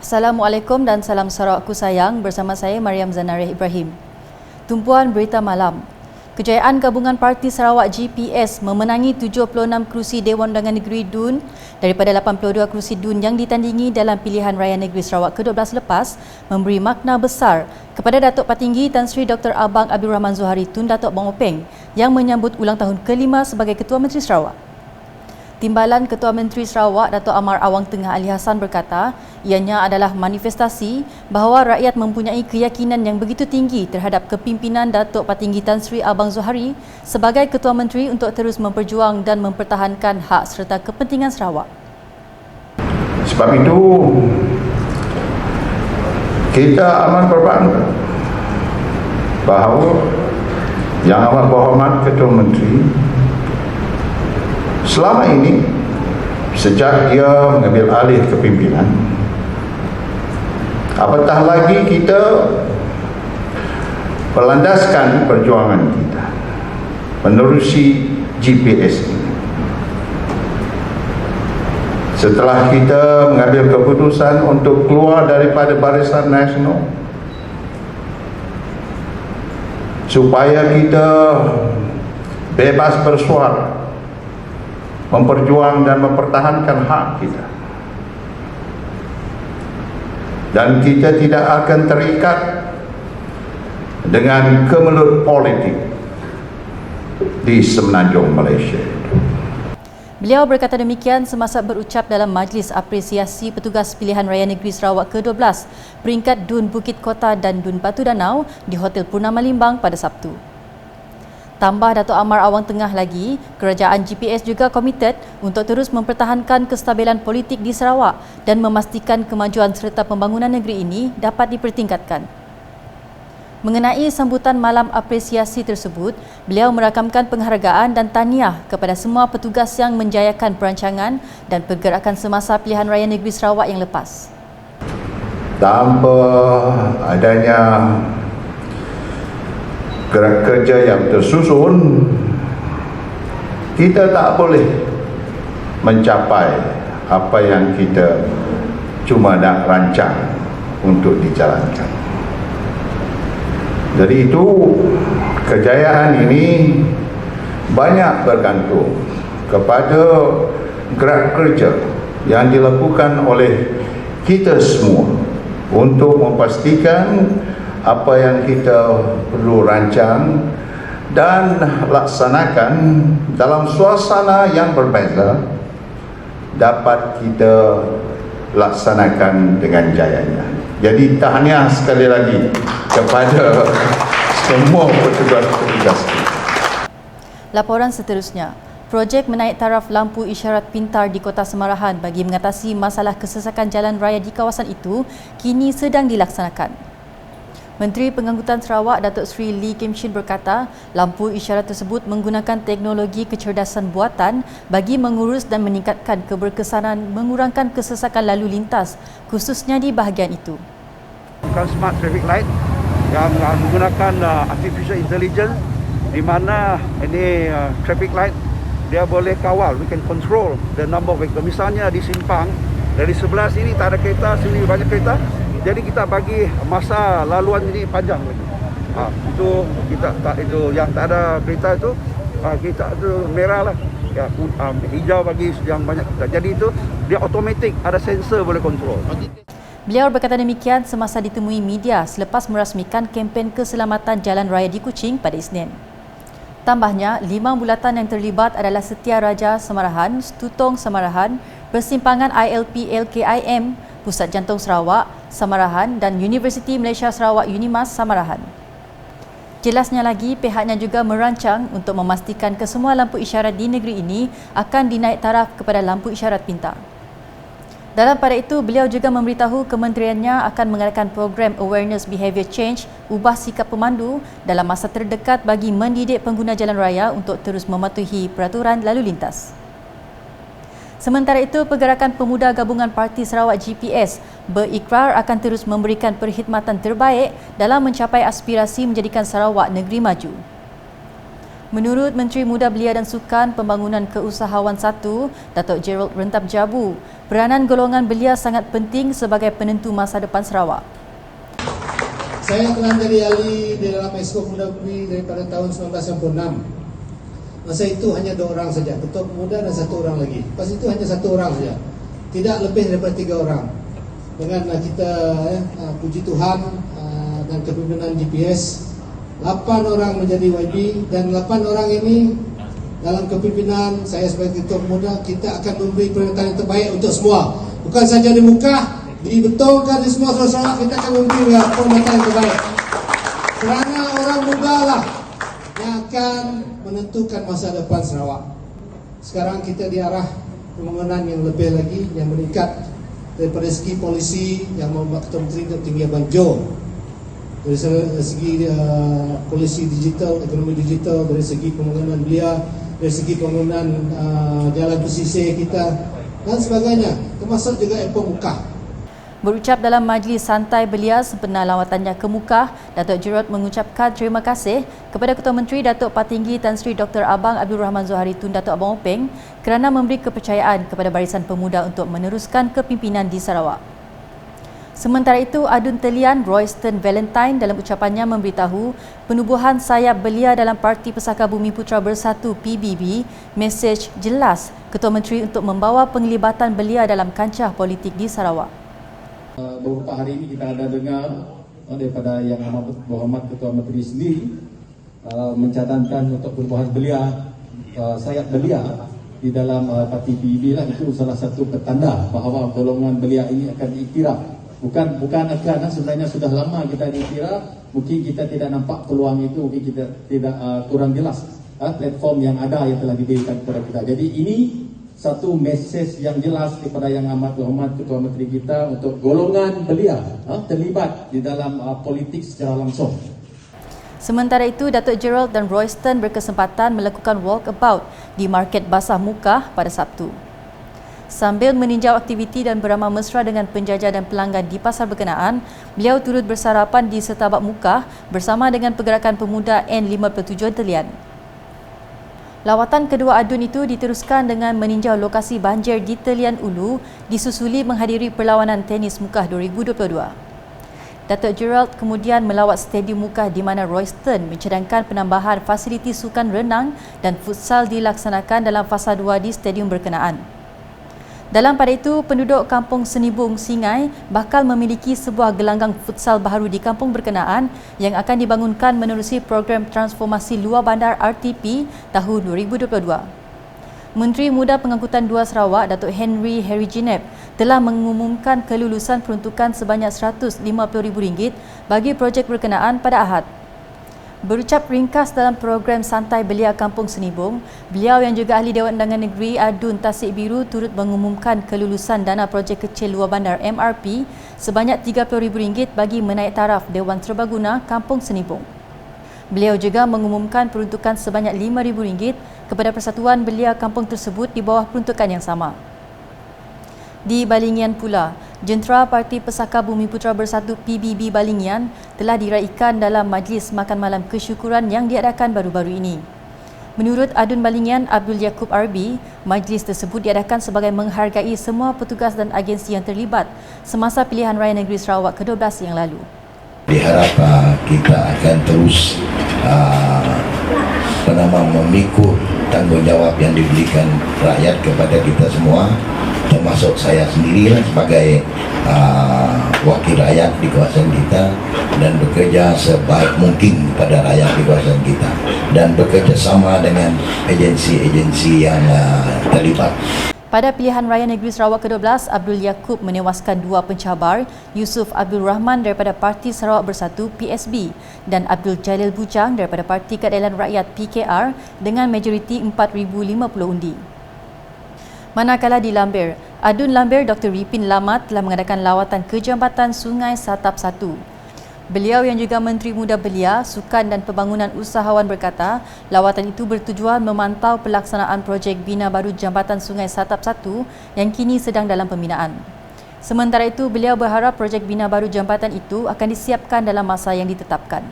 Assalamualaikum dan salam Sarawakku sayang, bersama saya Mariam Zanareh Ibrahim. Tumpuan berita malam. Kejayaan Gabungan Parti Sarawak GPS memenangi 76 kerusi Dewan Undangan Negeri DUN daripada 82 kerusi DUN yang ditandingi dalam pilihan raya negeri Sarawak ke-12 lepas memberi makna besar kepada Datuk Patinggi Tan Sri Dr. Abang Abdul Rahman Zuhari Tun Datuk Bong Openg yang menyambut ulang tahun ke-5 sebagai Ketua Menteri Sarawak. Timbalan Ketua Menteri Sarawak Datuk Amar Awang Tengah Ali Hassan berkata, ianya adalah manifestasi bahawa rakyat mempunyai keyakinan yang begitu tinggi terhadap kepimpinan Datuk Patinggi Tan Sri Abang Zuhari sebagai Ketua Menteri untuk terus memperjuang dan mempertahankan hak serta kepentingan Sarawak. Sebab itu, kita amat berbangga bahawa Yang Amat Berhormat Ketua Menteri selama ini, sejak dia mengambil alih kepimpinan, apatah lagi kita berlandaskan perjuangan kita menerusi GPS ini. Setelah kita mengambil keputusan untuk keluar daripada Barisan Nasional supaya kita bebas bersuara, memperjuang dan mempertahankan hak kita, dan kita tidak akan terikat dengan kemelut politik di Semenanjung Malaysia. Beliau berkata demikian semasa berucap dalam Majlis Apresiasi Petugas Pilihan Raya Negeri Sarawak ke-12 peringkat DUN Bukit Kota dan DUN Batu Danau di Hotel Purnama Limbang pada Sabtu. Tambah Datuk Amar Awang Tengah lagi, kerajaan GPS juga komited untuk terus mempertahankan kestabilan politik di Sarawak dan memastikan kemajuan serta pembangunan negeri ini dapat dipertingkatkan. Mengenai sambutan malam apresiasi tersebut, beliau merakamkan penghargaan dan tahniah kepada semua petugas yang menjayakan perancangan dan pergerakan semasa pilihan raya negeri Sarawak yang lepas. Tanpa adanya gerak kerja yang tersusun, kita tak boleh mencapai apa yang kita cuma nak rancang untuk dijalankan. Jadi itu, kejayaan ini banyak bergantung kepada gerak kerja yang dilakukan oleh kita semua untuk memastikan apa yang kita perlu rancang dan laksanakan dalam suasana yang berbeza dapat kita laksanakan dengan jayanya. Jadi tahniah sekali lagi kepada semua petugas-petugas kita. Laporan seterusnya. Projek menaik taraf lampu isyarat pintar di Kota Semarahan bagi mengatasi masalah kesesakan jalan raya di kawasan itu kini sedang dilaksanakan. Menteri Pengangkutan Sarawak Datuk Seri Lee Kim Chin berkata, lampu isyarat tersebut menggunakan teknologi kecerdasan buatan bagi mengurus dan meningkatkan keberkesanan mengurangkan kesesakan lalu lintas, khususnya di bahagian itu. Smart traffic light yang menggunakan artificial intelligence, di mana ini traffic light dia boleh kawal, we can control the number of vehicles. Misalnya di simpang, dari sebelah sini tak ada kereta, sini banyak kereta, jadi kita bagi masa laluan ini panjang lagi. Itu kita tak, itu yang tak ada kereta itu kita itu merah lah, ya, hijau bagi yang banyak kereta. Jadi itu dia automatic, ada sensor boleh kontrol. Beliau berkata demikian semasa ditemui media selepas merasmikan kempen keselamatan jalan raya di Kuching pada Isnin. Tambahnya, 5 bulatan yang terlibat adalah Setia Raja Semarahan, Stutong Semarahan, Persimpangan ILP LKIM, Pusat Jantung Sarawak Samarahan dan Universiti Malaysia Sarawak Unimas Samarahan. Jelasnya lagi, pihaknya juga merancang untuk memastikan kesemua lampu isyarat di negeri ini akan dinaik taraf kepada lampu isyarat pintar. Dalam pada itu, beliau juga memberitahu kementeriannya akan mengadakan program Awareness Behaviour Change, ubah sikap pemandu dalam masa terdekat bagi mendidik pengguna jalan raya untuk terus mematuhi peraturan lalu lintas. Sementara itu, Pergerakan Pemuda Gabungan Parti Sarawak GPS berikrar akan terus memberikan perkhidmatan terbaik dalam mencapai aspirasi menjadikan Sarawak negeri maju. Menurut Menteri Muda Belia dan Sukan Pembangunan Keusahawan 1, Datuk Gerald Rentab Jabu, peranan golongan belia sangat penting sebagai penentu masa depan Sarawak. Saya telah jadi ahli di dalam Exco Muda Beli daripada tahun 1996. Masa itu hanya 2 orang saja, Ketua Pemuda dan 1 orang lagi. Pas itu hanya 1 orang saja, tidak lebih daripada 3 orang. Dengan kita puji Tuhan dan kepimpinan GPS, 8 orang menjadi YB dan 8 orang ini dalam kepimpinan saya sebagai Ketua Pemuda, kita akan memberi peringatan yang terbaik untuk semua. Bukan saja di muka, dibetulkan di semua Sarawak, kita akan memberi peringatan yang terbaik. Kerana orang muda lah yang akan menentukan masa depan Sarawak. Sekarang kita di arah pembangunan yang lebih lagi, yang meningkat daripada segi polisi yang membuat Ketua Menteri untuk tinggi banjo. Dari segi polisi digital, ekonomi digital, dari segi pembangunan belia, dari segi pembangunan jalan pesisir kita dan sebagainya, termasuk juga Epok Mukah. Berucap dalam majlis santai belia sempena lawatannya ke Mukah, Datuk Gerald mengucapkan terima kasih kepada Ketua Menteri Datuk Patinggi Tan Sri Dr. Abang Abdul Rahman Zohari Tun Datuk Abang Openg kerana memberi kepercayaan kepada Barisan Pemuda untuk meneruskan kepimpinan di Sarawak. Sementara itu, Adun Telian Royston Valentine dalam ucapannya memberitahu penubuhan sayap belia dalam Parti Pesaka Bumi Putra Bersatu PBB mesej jelas Ketua Menteri untuk membawa penglibatan belia dalam kancah politik di Sarawak. Beberapa hari ini kita ada dengar daripada Yang Amat Berhormat Ketua Menteri sendiri mencatatkan untuk penubuhan belia, sayap belia di dalam Parti PBB lah. Itu salah satu petanda bahawa golongan belia ini akan diiktiraf. Bukan akan, sebenarnya sudah lama kita diiktiraf. Mungkin kita tidak nampak peluang itu, mungkin kita tidak kurang jelas platform yang ada yang telah diberikan kepada kita. Jadi ini satu mesej yang jelas daripada Yang Amat Berhormat Ketua Menteri kita untuk golongan belia terlibat di dalam politik secara langsung. Sementara itu, Datuk Gerald dan Royston berkesempatan melakukan walkabout di Market Basah Mukah pada Sabtu. Sambil meninjau aktiviti dan beramah mesra dengan penjajah dan pelanggan di pasar berkenaan, beliau turut bersarapan di Setabak Mukah bersama dengan Pergerakan Pemuda N57 Telian. Lawatan kedua adun itu diteruskan dengan meninjau lokasi banjir di Telian Ulu disusuli menghadiri perlawanan tenis Mukah 2022. Datuk Gerald kemudian melawat Stadium Mukah di mana Royston mencadangkan penambahan fasiliti sukan renang dan futsal dilaksanakan dalam fasa 2 di stadium berkenaan. Dalam pada itu, penduduk Kampung Senibung Singai bakal memiliki sebuah gelanggang futsal baru di kampung berkenaan yang akan dibangunkan menerusi program transformasi luar bandar RTP tahun 2022. Menteri Muda Pengangkutan 2 Sarawak, Datuk Henry Ginep, telah mengumumkan kelulusan peruntukan sebanyak RM150,000 bagi projek berkenaan pada Ahad. Berucap ringkas dalam program santai belia Kampung Senibung, beliau yang juga ahli Dewan Undangan Negeri Adun Tasik Biru turut mengumumkan kelulusan dana projek kecil luar bandar MRP sebanyak RM30,000 bagi menaik taraf Dewan Serbaguna Kampung Senibung. Beliau juga mengumumkan peruntukan sebanyak RM5,000 kepada persatuan belia kampung tersebut di bawah peruntukan yang sama. Di Balingian pula, Jentera Parti Pesaka Bumi Putra Bersatu PBB Balingian telah diraikan dalam majlis makan malam kesyukuran yang diadakan baru-baru ini. Menurut Adun Balingian Abdul Yaakob RB, majlis tersebut diadakan sebagai menghargai semua petugas dan agensi yang terlibat semasa pilihan raya negeri Sarawak ke-12 yang lalu. Diharap kita akan terus memikul tanggungjawab yang diberikan rakyat kepada kita semua, termasuk saya sendirilah sebagai wakil rakyat di kawasan kita, dan bekerja sebaik mungkin kepada rakyat di kawasan kita dan bekerja sama dengan agensi-agensi yang terlibat. Pada pilihan raya negeri Sarawak ke-12, Abdul Yaakob menewaskan 2 pencabar, Yusuf Abdul Rahman daripada Parti Sarawak Bersatu PSB dan Abdul Jalil Bujang daripada Parti Keadilan Rakyat PKR dengan majoriti 4,050 undi. Manakala di Lambir, Adun Lambir Dr. Ripin Lamat telah mengadakan lawatan ke Jambatan Sungai Satap 1. Beliau yang juga Menteri Muda Belia, Sukan dan Pembangunan Usahawan berkata, lawatan itu bertujuan memantau pelaksanaan projek bina baru Jambatan Sungai Satap 1 yang kini sedang dalam pembinaan. Sementara itu, beliau berharap projek bina baru jambatan itu akan disiapkan dalam masa yang ditetapkan.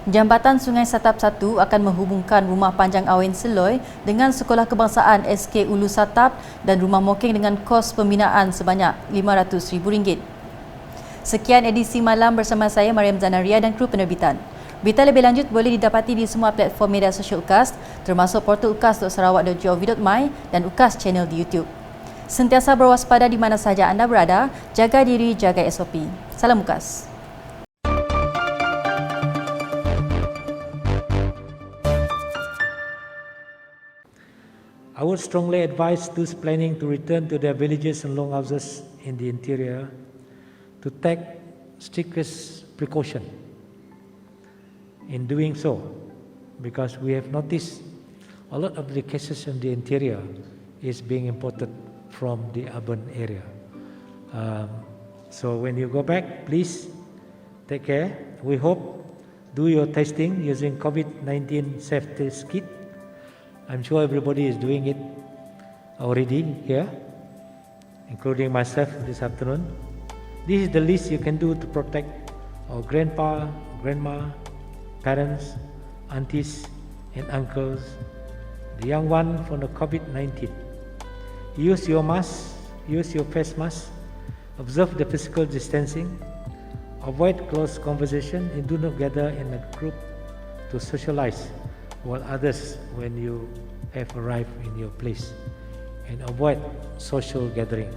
Jambatan Sungai Satap 1 akan menghubungkan Rumah Panjang Awen Seloi dengan Sekolah Kebangsaan SK Ulu Satap dan Rumah Mokeng dengan kos pembinaan sebanyak RM500,000. Sekian edisi malam bersama saya Mariam Zanaria dan kru penerbitan. Berita lebih lanjut boleh didapati di semua platform media sosial UKAS termasuk portal ukas.sarawak.gov.my dan UKAS channel di YouTube. Sentiasa berwaspada di mana sahaja anda berada, jaga diri, jaga SOP. Salam UKAS. I would strongly advise those planning to return to their villages and longhouses in the interior to take strictest precaution in doing so, because we have noticed a lot of the cases in the interior is being imported from the urban area. So when you go back, please take care. We hope do your testing using COVID-19 safety kit. I'm sure everybody is doing it already here, including myself this afternoon. This is the least you can do to protect our grandpa, grandma, parents, aunties and uncles, the young one from the COVID-19. Use your mask, use your face mask, observe the physical distancing, avoid close conversation and do not gather in a group to socialize while others when you have arrived in your place, and avoid social gathering.